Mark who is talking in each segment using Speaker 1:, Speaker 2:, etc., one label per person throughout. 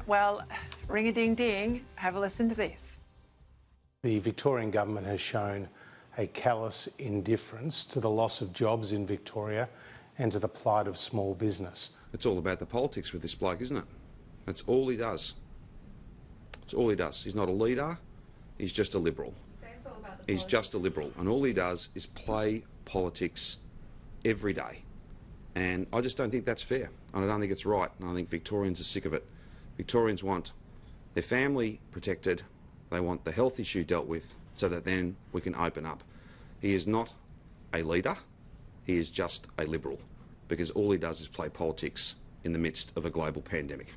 Speaker 1: Well, ring-a-ding-ding, have a listen to this.
Speaker 2: The Victorian government has shown a callous indifference to the loss of jobs in Victoria and to the plight of small business.
Speaker 3: It's all about the politics with this bloke, isn't it? That's all he does. It's all he does. He's not a leader, he's just a Liberal. He's just a Liberal, and all he does is play politics every day. And I just don't think that's fair, and I don't think it's right, and I think Victorians are sick of it. Victorians want their family protected, they want the health issue dealt with, so that then we can open up. He is not a leader, he is just a Liberal, because all he does is play politics in the midst of a global pandemic.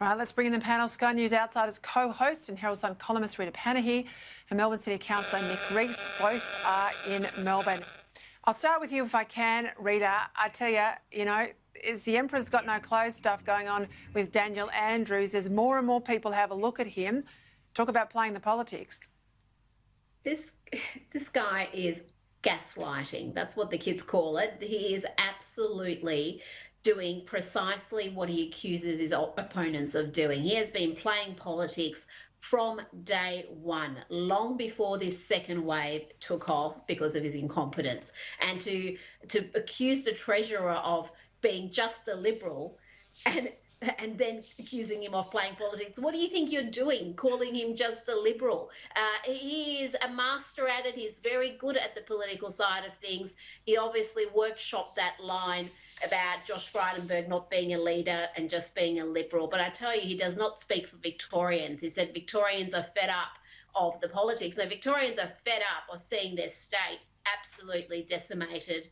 Speaker 1: All right, let's bring in the panel. Sky News Outsiders co-host and Herald Sun columnist Rita Panahi and Melbourne City Councillor Nick Rees. Both are in Melbourne. I'll start with you if I can, Rita. I tell you, it's the Emperor's got no clothes stuff going on with Daniel Andrews. As more and more people have a look at him, talk about playing the politics.
Speaker 4: This guy is gaslighting. That's what the kids call it. He is absolutely doing precisely what he accuses his opponents of doing. He has been playing politics from day one, long before this second wave took off because of his incompetence. And to accuse the Treasurer of being just a Liberal and then accusing him of playing politics. What do you think you're doing, calling him just a Liberal? He is a master at it. He's very good at the political side of things. He obviously workshopped that line about Josh Frydenberg not being a leader and just being a Liberal. But I tell you, he does not speak for Victorians. He said Victorians are fed up of the politics. No, Victorians are fed up of seeing their state absolutely decimated,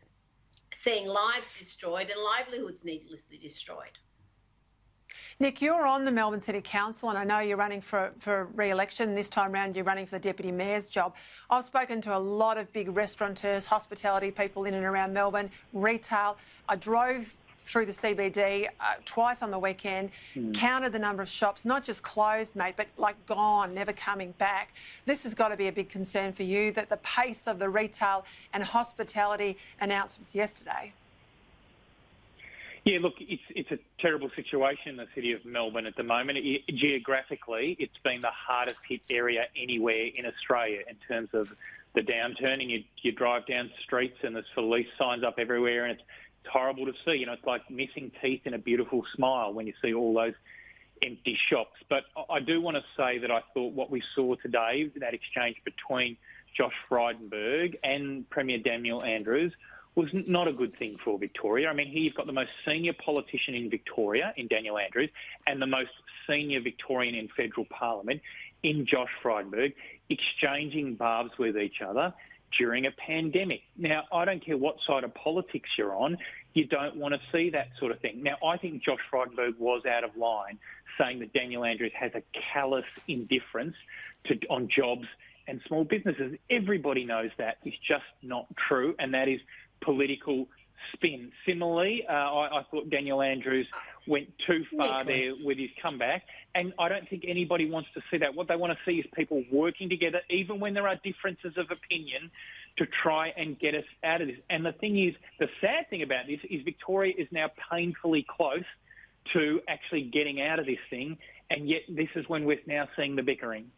Speaker 4: seeing lives destroyed and livelihoods needlessly destroyed.
Speaker 1: Nick, you're on the Melbourne City Council and I know you're running for re-election. This time round you're running for the Deputy Mayor's job. I've spoken to a lot of big restaurateurs, hospitality people in and around Melbourne, retail. I drove through the CBD twice on the weekend, counted the number of shops, not just closed, mate, but like gone, never coming back. This has got to be a big concern for you, that the pace of the retail and hospitality announcements yesterday.
Speaker 5: Yeah, look, it's a terrible situation in the city of Melbourne at the moment. Geographically, it's been the hardest hit area anywhere in Australia in terms of the downturn. And you drive down streets and there's police signs up everywhere, and it's horrible to see. It's like missing teeth in a beautiful smile when you see all those empty shops. But I do want to say that I thought what we saw today, that exchange between Josh Frydenberg and Premier Daniel Andrews, was not a good thing for Victoria. I mean, here you've got the most senior politician in Victoria, in Daniel Andrews, and the most senior Victorian in federal parliament, in Josh Frydenberg, exchanging barbs with each other during a pandemic. Now, I don't care what side of politics you're on, you don't want to see that sort of thing. Now, I think Josh Frydenberg was out of line saying that Daniel Andrews has a callous indifference on jobs and small businesses. Everybody knows that. It's just not true, and that is political spin. Similarly, I thought Daniel Andrews went too far there with his comeback, and I don't think anybody wants to see that. What they want to see is people working together, even when there are differences of opinion, to try and get us out of this. And the thing is, the sad thing about this is Victoria is now painfully close to actually getting out of this thing, and yet this is when we're now seeing the bickering.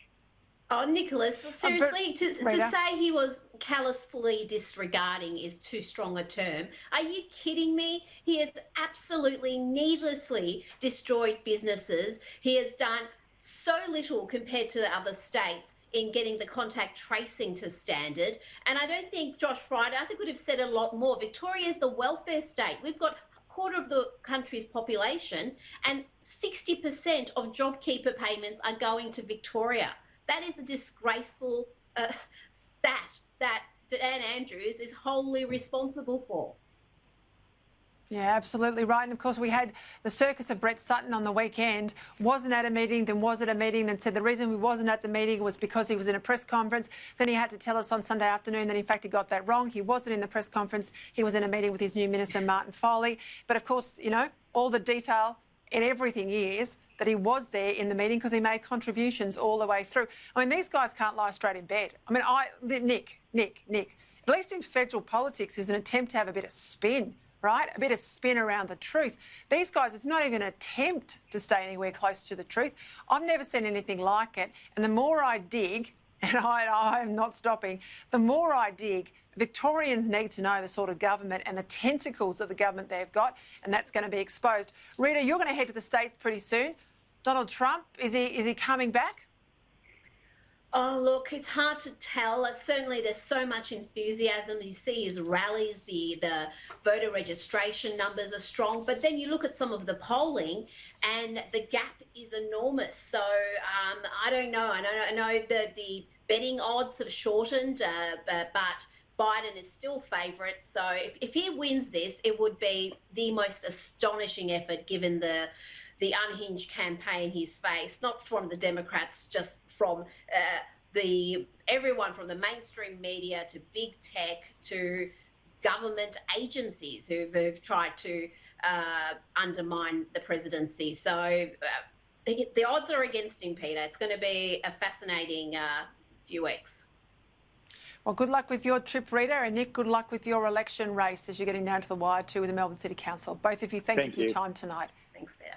Speaker 4: Oh, Nicholas, seriously, to say he was callously disregarding is too strong a term. Are you kidding me? He has absolutely needlessly destroyed businesses. He has done so little compared to the other states in getting the contact tracing to standard. And I don't think Josh Frydenberg would have said a lot more. Victoria is the welfare state. We've got a quarter of the country's population and 60% of JobKeeper payments are going to Victoria. That is a disgraceful stat that Dan Andrews is wholly responsible for.
Speaker 1: Yeah, absolutely right. And of course, we had the circus of Brett Sutton on the weekend. Wasn't at a meeting, then was at a meeting, then said the reason he wasn't at the meeting was because he was in a press conference. Then he had to tell us on Sunday afternoon that in fact he got that wrong. He wasn't in the press conference. He was in a meeting with his new minister, Martin Foley. But of course, all the detail in everything is that he was there in the meeting because he made contributions all the way through. I mean, these guys can't lie straight in bed. I mean, Nick, at least in federal politics, there's an attempt to have a bit of spin right? A bit of spin around the truth. These guys, it's not even an attempt to stay anywhere close to the truth. I've never seen anything like it. And the more I dig, and I am not stopping, the more I dig, Victorians need to know the sort of government and the tentacles of the government they've got, and that's going to be exposed. Rita, you're going to head to the States pretty soon. Donald Trump, is he coming back?
Speaker 4: Oh, look, it's hard to tell. Certainly, there's so much enthusiasm. You see his rallies, the voter registration numbers are strong. But then you look at some of the polling and the gap is enormous. So I don't know. I know that the betting odds have shortened, but Biden is still favourite. So if he wins this, it would be the most astonishing effort given the unhinged campaign he's faced, not from the Democrats, just from everyone from the mainstream media to big tech to government agencies who've tried to undermine the presidency. So the odds are against him, Peter. It's going to be a fascinating few weeks.
Speaker 1: Well, good luck with your trip, Rita, and Nick, good luck with your election race as you're getting down to the wire too with the Melbourne City Council. Both of you, thank you for your time tonight.
Speaker 4: Thanks, Peter.